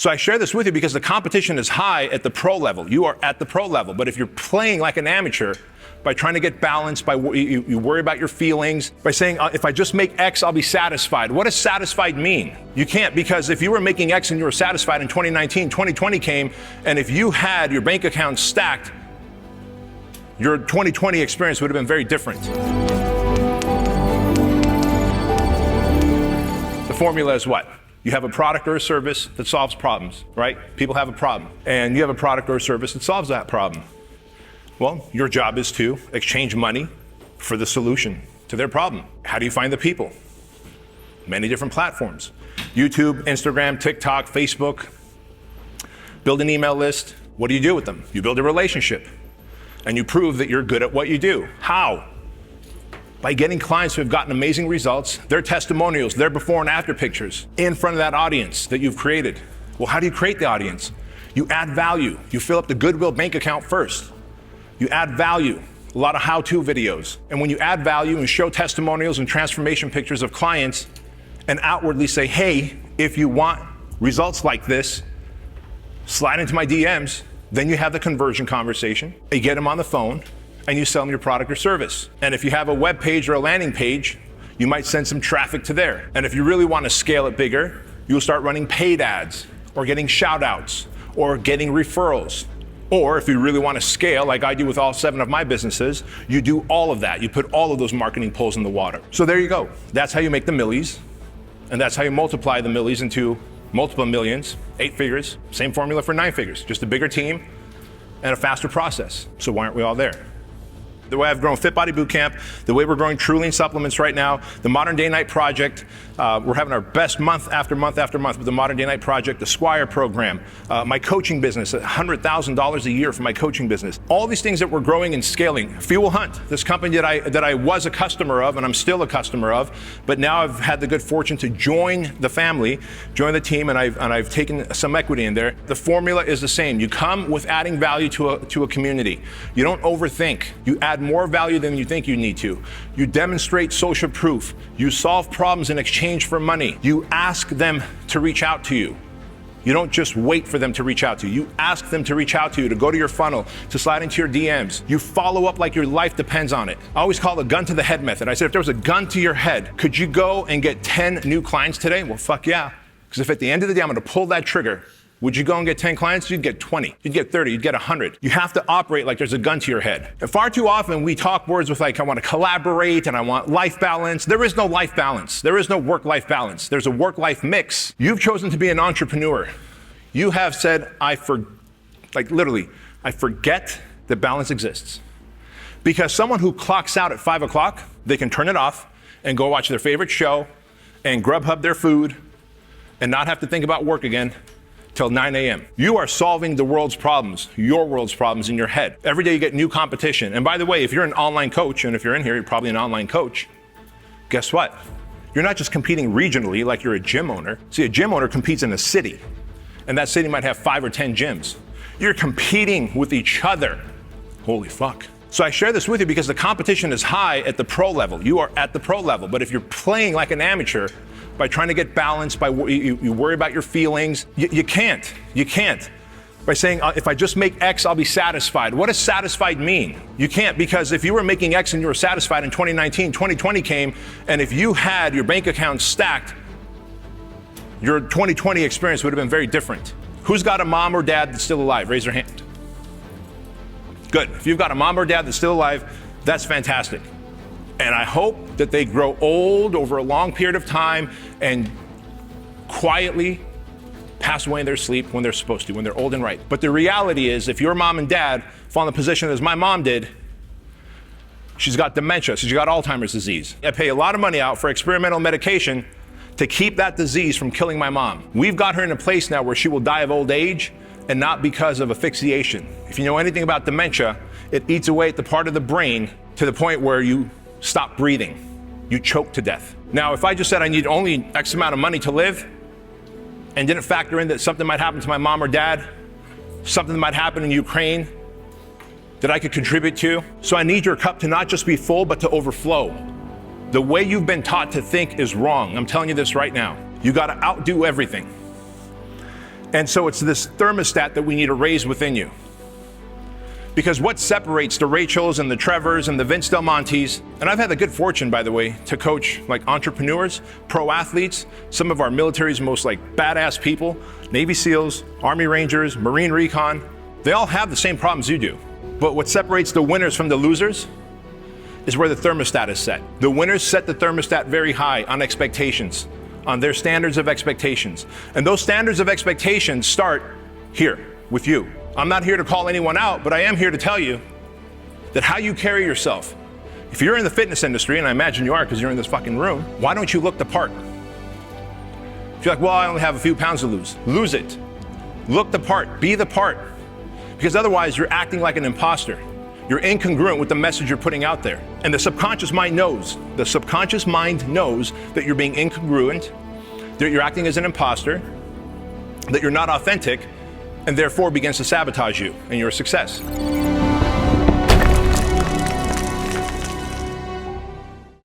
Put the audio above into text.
So I share this with you because the competition is high at the pro level. You are at the pro level. But if you're playing like an amateur, by trying to get balance, by you worry about your feelings, by saying, if I just make X, I'll be satisfied. What does satisfied mean? You can't, because if you were making X and you were satisfied in 2019, 2020 came, and if you had your bank account stacked, your 2020 experience would have been very different. The formula is what? You have a product or a service that solves problems, right? People have a problem, and you have a product or a service that solves that problem. Well, your job is to exchange money for the solution to their problem. How do you find the people? Many different platforms. YouTube, Instagram, TikTok, Facebook. Build an email list. What do you do with them? You build a relationship, and you prove that you're good at what you do. How? By getting clients who have gotten amazing results, their testimonials, their before and after pictures in front of that audience that you've created. Well, how do you create the audience? You add value. You fill up the Goodwill bank account first. You add value, a lot of how-to videos. And when you add value and show testimonials and transformation pictures of clients and outwardly say, hey, if you want results like this, slide into my DMs, then you have the conversion conversation. You get them on the phone and you sell them your product or service. And if you have a web page or a landing page, you might send some traffic to there. And if you really want to scale it bigger, you'll start running paid ads or getting shout outs or getting referrals. Or if you really want to scale, like I do with all 7 of my businesses, you do all of that. You put all of those marketing poles in the water. So there you go. That's how you make the millies. And that's how you multiply the millies into multiple millions, 8 figures, same formula for 9 figures, just a bigger team and a faster process. So why aren't we all there? The way I've grown Fit Body Bootcamp, the way we're growing Keuilian supplements right now, the Modern Day Night Project, we're having our best month after month after month with the Modern Day Night Project, the Squire program, my coaching business, $100,000 a year for my coaching business. All these things that we're growing and scaling. Fuel Hunt, this company that I was a customer of and I'm still a customer of, but now I've had the good fortune to join the family, join the team, and I've taken some equity in there. The formula is the same. You come with adding value to a community. You don't overthink. You add more value than you think you need to. You demonstrate social proof. You solve problems in exchange for money. You ask them to reach out to you. You don't just wait for them to reach out to you. You ask them to reach out to you, to go to your funnel, to slide into your DMs. You follow up like your life depends on it. I always call it a gun to the head method. I said, if there was a gun to your head, could you go and get 10 new clients today? Well, fuck yeah. Because if at the end of the day, I'm going to pull that trigger, would you go and get 10 clients? You'd get 20. You'd get 30. You'd get 100. You have to operate like there's a gun to your head. And far too often, we talk words with like, I want to collaborate and I want life balance. There is no life balance. There is no work-life balance. There's a work-life mix. You've chosen to be an entrepreneur. You have said, I forget that balance exists. Because someone who clocks out at 5 o'clock, they can turn it off and go watch their favorite show and Grubhub their food and not have to think about work again till 9 a.m. You are solving the world's problems, your world's problems in your head. Every day you get new competition. And by the way, if you're an online coach, and if you're in here, you're probably an online coach, guess what? You're not just competing regionally like you're a gym owner. See, a gym owner competes in a city, and that city might have 5 or 10 gyms. You're competing with each other. Holy fuck. So I share this with you because the competition is high at the pro level. You are at the pro level. But if you're playing like an amateur, by trying to get balance, by you worry about your feelings, you can't. You can't. By saying, if I just make X, I'll be satisfied. What does satisfied mean? You can't, because if you were making X and you were satisfied in 2019, 2020 came, and if you had your bank account stacked, your 2020 experience would have been very different. Who's got a mom or dad that's still alive? Raise your hand. Good. If you've got a mom or dad that's still alive, that's fantastic. And I hope that they grow old over a long period of time and quietly pass away in their sleep when they're supposed to, when they're old and right. But the reality is, if your mom and dad fall in the position as my mom did, she's got dementia, she's got Alzheimer's disease. I pay a lot of money out for experimental medication to keep that disease from killing my mom. We've got her in a place now where she will die of old age and not because of asphyxiation. If you know anything about dementia, it eats away at the part of the brain to the point where you stop breathing. You choke to death. Now, if I just said I need only X amount of money to live and didn't factor in that something might happen to my mom or dad, something might happen in Ukraine that I could contribute to. So I need your cup to not just be full, but to overflow. The way you've been taught to think is wrong. I'm telling you this right now. You got to outdo everything. And so it's this thermostat that we need to raise within you. Because what separates the Rachels and the Trevors and the Vince Del Montes, and I've had the good fortune, by the way, to coach like entrepreneurs, pro athletes, some of our military's most like badass people, Navy SEALs, Army Rangers, Marine Recon, they all have the same problems you do. But what separates the winners from the losers is where the thermostat is set. The winners set the thermostat very high on expectations, on their standards of expectations. And those standards of expectations start here with you. I'm not here to call anyone out, but I am here to tell you that how you carry yourself, if you're in the fitness industry, and I imagine you are because you're in this fucking room, why don't you look the part? If you're like, well, I only have a few pounds to lose, lose it. Look the part, be the part. Because otherwise you're acting like an imposter. You're incongruent with the message you're putting out there. And the subconscious mind knows that you're being incongruent, that you're acting as an imposter, that you're not authentic, and therefore begins to sabotage you and your success.